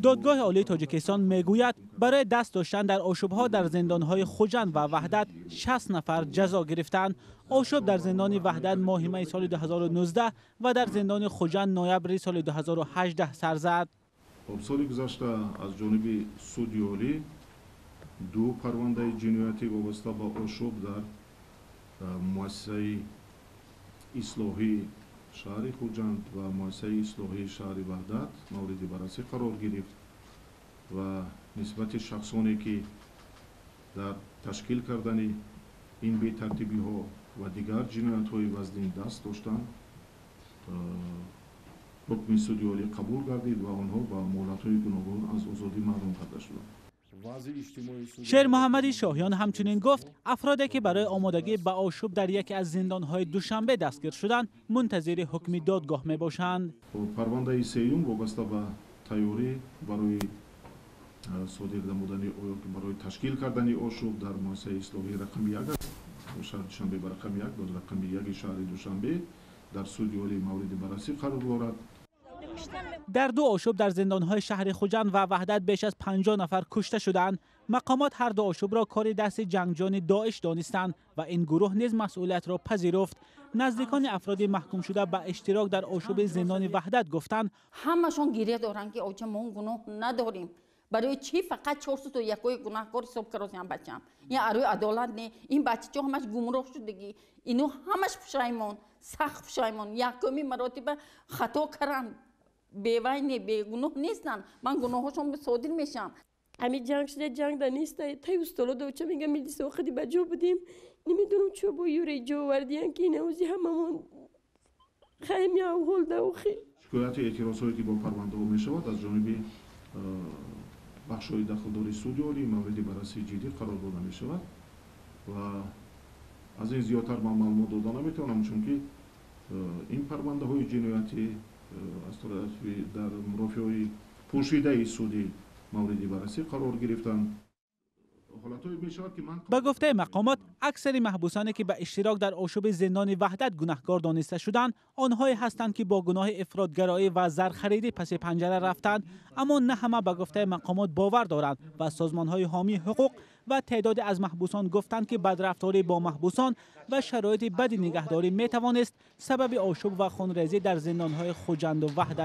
دادگاه عالی تاجیکستان میگوید برای دست داشتن در آشوب‌ها در زندان‌های خوجند و وحدت 60 نفر جزا گرفتند. آشوب در زندان وحدت ماه می سال 2019 و در زندان خوجند نوامبر سال 2018 سر زد. سال گذشته از جانب سود عالی دو پرونده جنایتی وابسته به آشوب در مؤسسه اصلاحی شهر خوجند و مؤسسه اصلاحی شهر وحدت مورد بررسی قرار گرفت و نسبت شخصانی که در تشکیل کردن این بی‌ترتیبی ها و دیگر جنایت های وزنی دست داشتند حکم سود عالی قبول گردید و آنها با مهلت های گوناگون از آزادی محروم کرده شدند. شیر محمدی شاهیان همچنین گفت افرادی که برای آمادگی به آشوب در یکی از زندان‌های دوشنبه دستگیر شدند منتظر حکم دادگاه می باشند. پرونده سیوم وابسته به تیاری برای صادر نمودن برای تشکیل کردن آشوب در مؤسسه اصلاحی رقم 1 است. شهر دوشنبه به رقم 1 و رقم 1 شهر دوشنبه در سود عالی مورد بررسی قرار دارد. در دو آشوب در زندان‌های شهر خوجند و وحدت بیش از 50 نفر کشته شدند. مقامات هر دو آشوب را کار دست جنگجویان داعش دانستند و این گروه نیز مسئولیت را پذیرفت. نزدیکان افراد محکوم شده به اشتراک در آشوب زندان وحدت گفتند همشون گریه دارن که آجا ما گناه نداریم. برای چی فقط 401 گناهکار حساب کردیم بچه‌ام. این اروی عدالت نه. این بچه جو همش گمراه شدگی. اینو همش پشیمون، سخت پشیمون. یکمی مراتب خطا کردن. بیوای نه بیگناه نیستن. من گناهاشون به صادر میشم. همین جنگ شده جنگ در نیست. تا استولا دوچه میگم میلی سوختی بجو بودیم. نمیدونم چه با یوری جو وردیان که نوزی هممون خیلی هول دوخی. شکایت اعتراضاتی که با پرونده میشود از جانب بخش‌های داخلداری سود عالی مورد بررسی جدی قرار داده میشود و از این زیادتر من معلومات دادن نمیتونم چون که این پرونده های جنایتی از طرف در مرافعای پوشیده سودی مورد بررسی قرار گرفتند. به گفته مقامات اکثر محبوسانی که به اشتراک در آشوب زندان وحدت گناهکار دانسته شدند آنهایی هستند که با گناه افراطگرایی و زرخریدی پس پنجره رفتند، اما نه همه به گفته مقامات باور دارند و سازمان‌های حامی حقوق و تعدادی از محبوسان گفتند که بدرفتاری با محبوسان و شرایط بد نگهداری می توانست سبب آشوب و خونریزی در زندان‌های خوجند و وحدت